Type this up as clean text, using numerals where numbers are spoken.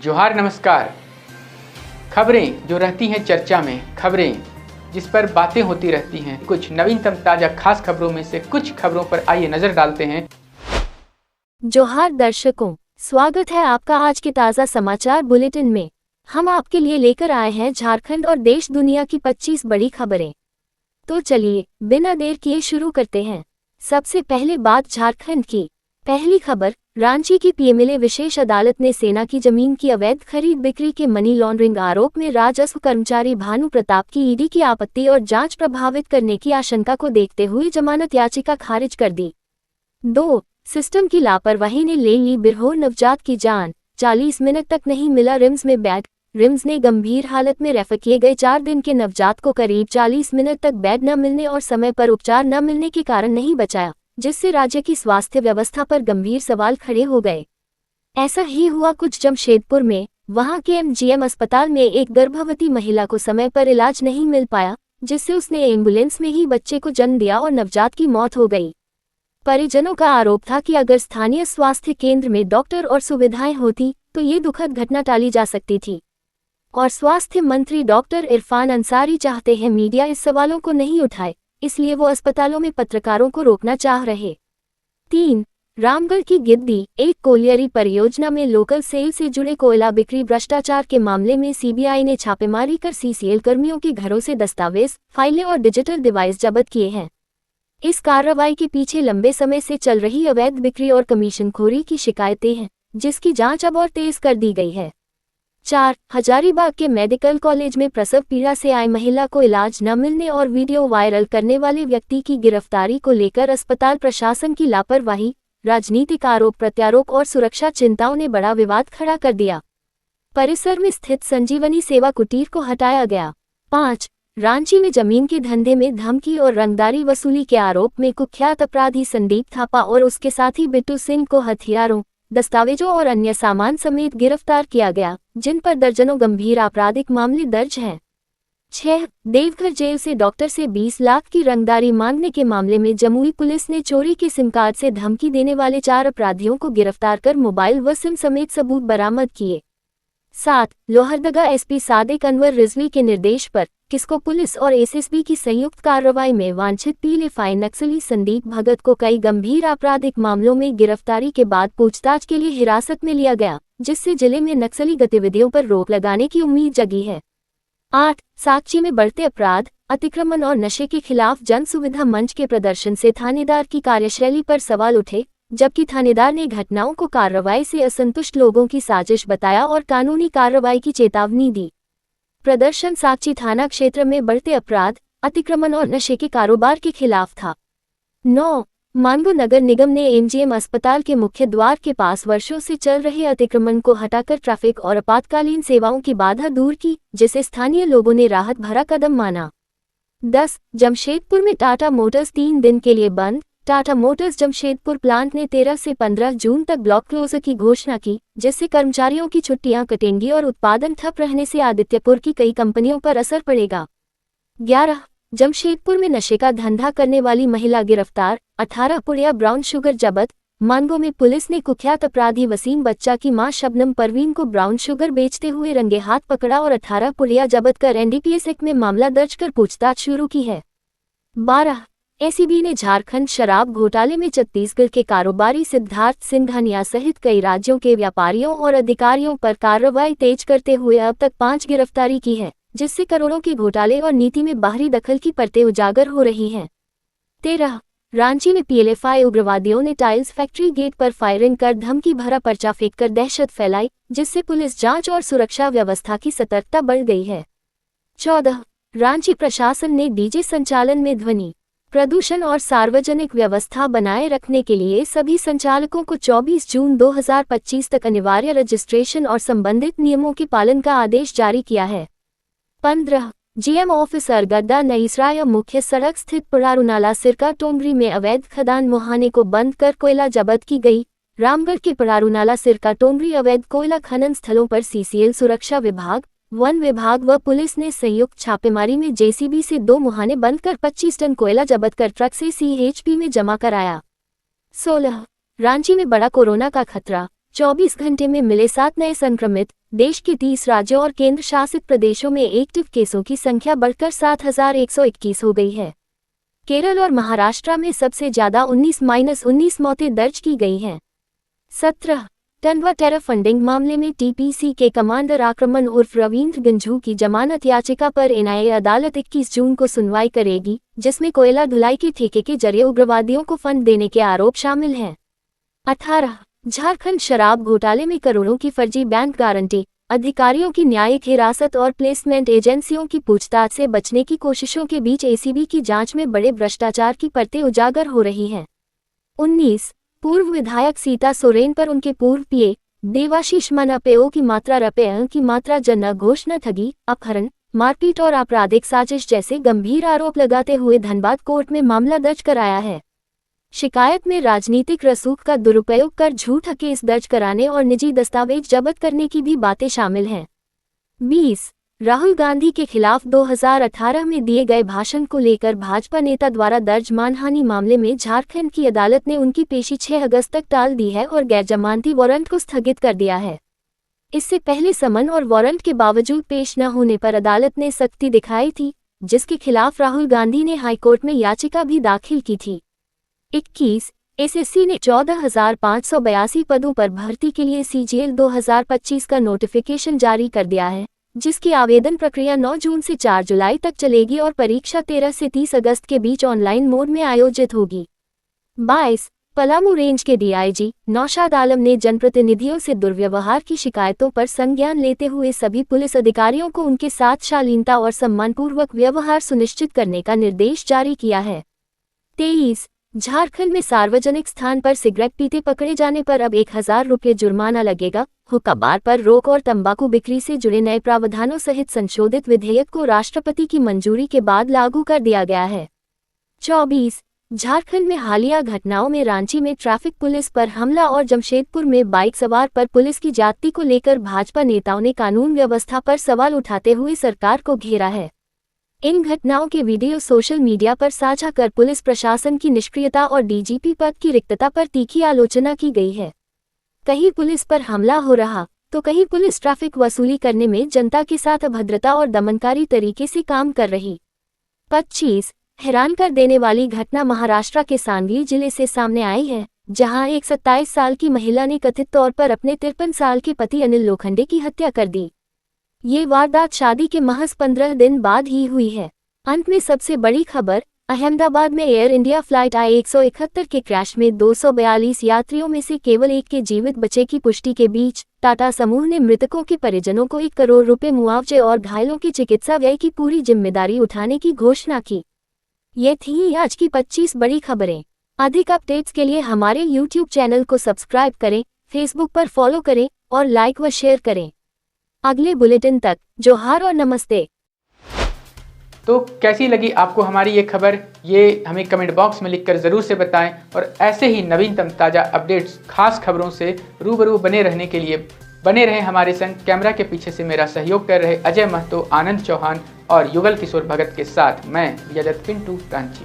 जोहार नमस्कार। खबरें जो रहती हैं चर्चा में, खबरें जिस पर बातें होती रहती हैं, कुछ नवीनतम ताज़ा खास खबरों में से कुछ खबरों पर आइए नजर डालते हैं। जोहार दर्शकों, स्वागत है आपका आज के ताज़ा समाचार बुलेटिन में। हम आपके लिए लेकर आए हैं झारखंड और देश दुनिया की 25 बड़ी खबरें। तो चलिए बिना देर किए शुरू करते हैं। सबसे पहले बात झारखंड की। पहली खबर, रांची की पीएमएलए विशेष अदालत ने सेना की जमीन की अवैध खरीद बिक्री के मनी लॉन्ड्रिंग आरोप में राजस्व कर्मचारी भानु प्रताप की ईडी की आपत्ति और जांच प्रभावित करने की आशंका को देखते हुए जमानत याचिका खारिज कर दी। 2. सिस्टम की लापरवाही ने ले ली बिरहोर नवजात की जान, 40 मिनट तक नहीं मिला रिम्स में बेड। रिम्स ने गंभीर हालत में रेफर किए गए 4 दिन के नवजात को करीब 40 मिनट तक बेड न मिलने और समय पर उपचार न मिलने के कारण नहीं बचाया, जिससे राज्य की स्वास्थ्य व्यवस्था पर गंभीर सवाल खड़े हो गए। ऐसा ही हुआ कुछ जमशेदपुर में। वहां के एमजीएम अस्पताल में एक गर्भवती महिला को समय पर इलाज नहीं मिल पाया, जिससे उसने एम्बुलेंस में ही बच्चे को जन्म दिया और नवजात की मौत हो गई। परिजनों का आरोप था कि अगर स्थानीय स्वास्थ्य केंद्र में डॉक्टर और सुविधाएं होती तो ये दुखद घटना टाली जा सकती थी। और स्वास्थ्य मंत्री डॉक्टर इरफान अंसारी चाहते हैं मीडिया इस सवालों को नहीं उठाए, इसलिए वो अस्पतालों में पत्रकारों को रोकना चाह रहे। 3. रामगढ़ की गिद्दी एक कोलियरी परियोजना में लोकल सेल से जुड़े कोयला बिक्री भ्रष्टाचार के मामले में सीबीआई ने छापेमारी कर सीसीएल कर्मियों के घरों से दस्तावेज, फाइलें और डिजिटल डिवाइस जब्त किए हैं। इस कार्रवाई के पीछे लंबे समय से चल रही अवैध बिक्री और कमीशनखोरी की शिकायतें हैं, जिसकी जांच अब और तेज कर दी गई है। 4. हजारीबाग के मेडिकल कॉलेज में प्रसव पीड़ा से आई महिला को इलाज न मिलने और वीडियो वायरल करने वाले व्यक्ति की गिरफ्तारी को लेकर अस्पताल प्रशासन की लापरवाही, राजनीतिक आरोप प्रत्यारोप और सुरक्षा चिंताओं ने बड़ा विवाद खड़ा कर दिया। परिसर में स्थित संजीवनी सेवा कुटीर को हटाया गया। 5. रांची में जमीन के धंधे में धमकी और रंगदारी वसूली के आरोप में कुख्यात अपराधी संदीप थापा और उसके साथी बिट्टू सिंह को हथियारों, दस्तावेजों और अन्य सामान समेत गिरफ्तार किया गया, जिन पर दर्जनों गंभीर आपराधिक मामले दर्ज हैं। 6. देवघर जेल से डॉक्टर से 20 लाख की रंगदारी मांगने के मामले में जमुई पुलिस ने चोरी के सिम कार्ड से धमकी देने वाले 4 अपराधियों को गिरफ्तार कर मोबाइल व सिम समेत सबूत बरामद किए। 7. लोहरदगा एसपी सादिक अनवर रिजवी के निर्देश पर किस्को पुलिस और एसएसबी की संयुक्त कार्रवाई में वांछित पीएलएफआई नक्सली संदीप भगत को कई गंभीर आपराधिक मामलों में गिरफ्तारी के बाद पूछताछ के लिए हिरासत में लिया गया, जिससे जिले में नक्सली गतिविधियों पर रोक लगाने की उम्मीद जगी है। 8. साकची में बढ़ते अपराध, अतिक्रमण और नशे के खिलाफ जन सुविधा मंच के प्रदर्शन से थानेदार की कार्यशैली पर सवाल उठे, जबकि थानेदार ने घटनाओं को कार्रवाई से असंतुष्ट लोगों की साजिश बताया और कानूनी कार्रवाई की चेतावनी दी। प्रदर्शन साकची थाना क्षेत्र में बढ़ते अपराध, अतिक्रमण और नशे के कारोबार के खिलाफ था। 9. मानगो नगर निगम ने एमजीएम अस्पताल के मुख्य द्वार के पास वर्षों से चल रहे अतिक्रमण को हटाकर ट्रैफिक और आपातकालीन सेवाओं की बाधा दूर की, जिसे स्थानीय लोगों ने राहत भरा कदम माना। 10. जमशेदपुर में टाटा मोटर्स 3 दिन के लिए बंद। टाटा मोटर्स जमशेदपुर प्लांट ने 13 से 15 जून तक ब्लॉक क्लोजर की घोषणा की, जिससे कर्मचारियों की छुट्टियां कटेंगी और उत्पादन ठप रहने से आदित्यपुर की कई कंपनियों पर असर पड़ेगा। 11. जमशेदपुर में नशे का धंधा करने वाली महिला गिरफ्तार, 18 पुड़िया ब्राउन शुगर जब्त। मानगो में पुलिस ने कुख्यात अपराधी वसीम बच्चा की मां शबनम परवीन को ब्राउन शुगर बेचते हुए रंगे हाथ पकड़ा और 18 पुड़िया जब्त कर एनडीपीएस एक्ट में मामला दर्ज कर पूछताछ शुरू की है। 12. एसीबी ने झारखंड शराब घोटाले में छत्तीसगढ़ के कारोबारी सिद्धार्थ सिंघानिया सहित कई राज्यों के व्यापारियों और अधिकारियों पर कार्रवाई तेज करते हुए अब तक 5 गिरफ्तारी की है, जिससे करोड़ों के घोटाले और नीति में बाहरी दखल की परतें उजागर हो रही हैं। 13. रांची में पीएलएफआई उग्रवादियों ने टाइल्स फैक्ट्री गेट पर फायरिंग कर धमकी भरा पर्चा फेंककर दहशत फैलाई, जिससे पुलिस जांच और सुरक्षा व्यवस्था की सतर्कता बढ़ गई है। 14. रांची प्रशासन ने डीजे संचालन में ध्वनि प्रदूषण और सार्वजनिक व्यवस्था बनाए रखने के लिए सभी संचालकों को 24 जून 2025 तक अनिवार्य रजिस्ट्रेशन और संबंधित नियमों के पालन का आदेश जारी किया है। 15. जीएम ऑफिस अरगड्डा नईसराय मुख्य सड़क स्थित पड़ारूनाला सिरका टोंगरी में अवैध खदान मुहाने को बंद कर कोयला जब्त की गई। रामगढ़ के पड़ारूनाला सिरका टोंगरी अवैध कोयला खनन स्थलों पर सीसीएल सुरक्षा विभाग, वन विभाग व पुलिस ने संयुक्त छापेमारी में जेसीबी से 2 मुहाने बंद कर 25 टन कोयला जब्त कर ट्रक से सीएचपी में जमा कराया। 16. रांची में बड़ा कोरोना का खतरा, 24 घंटे में मिले 7 नए संक्रमित। देश के 30 राज्यों और केंद्र शासित प्रदेशों में एक्टिव केसों की संख्या बढ़कर 7,121 हो गई है। केरल और महाराष्ट्र में सबसे ज्यादा 19 मौतें दर्ज की गई हैं। 17 टंडवा टेरर फंडिंग मामले में टीपीसी के कमांडर आक्रमण उर्फ रविंद्र गंझू की जमानत याचिका पर एनआईए अदालत 21 जून को सुनवाई करेगी, जिसमें कोयला ढुलाई के ठेके के जरिए उग्रवादियों को फंड देने के आरोप शामिल हैं। 18 झारखंड शराब घोटाले में करोड़ों की फर्जी बैंक गारंटी। अधिकारियों की न्यायिक हिरासत और प्लेसमेंट एजेंसियों की पूछताछ से बचने की कोशिशों के बीच एसीबी की जांच में बड़े भ्रष्टाचार की परतें उजागर हो रही हैं। 19 पूर्व विधायक सीता सोरेन पर उनके पूर्व पीए देवाशीष मनपेओ की मात्रा रुपये की मात्रा जन घोषणा ठगी, अपहरण, मारपीट और आपराधिक साजिश जैसे गंभीर आरोप लगाते हुए धनबाद कोर्ट में मामला दर्ज कराया है। शिकायत में राजनीतिक रसूख का दुरुपयोग कर झूठा केस दर्ज कराने और निजी दस्तावेज जब्त करने की भी बातें शामिल हैं। 20 राहुल गांधी के खिलाफ 2018 में दिए गए भाषण को लेकर भाजपा नेता द्वारा दर्ज मानहानि मामले में झारखंड की अदालत ने उनकी पेशी 6 अगस्त तक टाल दी है और गैरजमानती वारंट को स्थगित कर दिया है। इससे पहले समन और वारंट के बावजूद पेश न होने पर अदालत ने सख्ती दिखाई थी, जिसके खिलाफ राहुल गांधी ने हाईकोर्ट में याचिका भी दाखिल की थी। 21 एसएससी ने 14,582 पदों पर भर्ती के लिए सीजीएल 2025 का नोटिफिकेशन जारी कर दिया है, जिसकी आवेदन प्रक्रिया 9 जून से 4 जुलाई तक चलेगी और परीक्षा 13 से 30 अगस्त के बीच ऑनलाइन मोड में आयोजित होगी। 22 पलामू रेंज के डीआईजी नौशाद आलम ने जनप्रतिनिधियों से दुर्व्यवहार की शिकायतों पर संज्ञान लेते हुए सभी पुलिस अधिकारियों को उनके साथ शालीनता और सम्मानपूर्वक व्यवहार सुनिश्चित करने का निर्देश जारी किया है। 23 झारखंड में सार्वजनिक स्थान पर सिगरेट पीते पकड़े जाने पर अब 1,000 रुपये जुर्माना लगेगा। हुक्का बार पर रोक और तंबाकू बिक्री से जुड़े नए प्रावधानों सहित संशोधित विधेयक को राष्ट्रपति की मंजूरी के बाद लागू कर दिया गया है। 24 झारखंड में हालिया घटनाओं में रांची में ट्रैफिक पुलिस पर हमला और जमशेदपुर में बाइक सवार पर पुलिस की जाति को लेकर भाजपा नेताओं ने कानून व्यवस्था पर सवाल उठाते हुए सरकार को घेरा है। इन घटनाओं के वीडियो सोशल मीडिया पर साझा कर पुलिस प्रशासन की निष्क्रियता और डीजीपी पद की रिक्तता पर तीखी आलोचना की गई है। कहीं पुलिस पर हमला हो रहा तो कहीं पुलिस ट्रैफिक वसूली करने में जनता के साथ अभद्रता और दमनकारी तरीके से काम कर रही। 25 हैरान कर देने वाली घटना महाराष्ट्र के सांगली जिले से सामने आई है, जहां एक 27 साल की महिला ने कथित तौर पर अपने 53 साल के पति अनिल लोखंडे की हत्या कर दी। ये वारदात शादी के महज 15 दिन बाद ही हुई है। अंत में सबसे बड़ी खबर, अहमदाबाद में एयर इंडिया फ्लाइट I-171 के क्रैश में 242 यात्रियों में से केवल एक के जीवित बचे की पुष्टि के बीच टाटा समूह ने मृतकों के परिजनों को 1 करोड़ रुपए मुआवजे और घायलों की चिकित्सा व्यय की पूरी जिम्मेदारी उठाने की घोषणा की। ये थी आज की 25 बड़ी खबरें। अधिक अपडेट्स के लिए हमारे YouTube चैनल को सब्सक्राइब करें, फेसबुक पर फॉलो करें और लाइक व शेयर करें। अगले बुलेटिन तक जोहार और नमस्ते। तो कैसी लगी आपको हमारी ये खबर, ये हमें कमेंट बॉक्स में लिखकर ज़रूर से बताएं और ऐसे ही नवीनतम ताज़ा अपडेट्स, खास खबरों से रूबरू बने रहने के लिए बने रहें हमारे संग। कैमरा के पीछे से मेरा सहयोग कर रहे अजय महतो, आनंद चौहान और युगल किशोर भगत के साथ मैं विजयदत्त पिंटू रांची।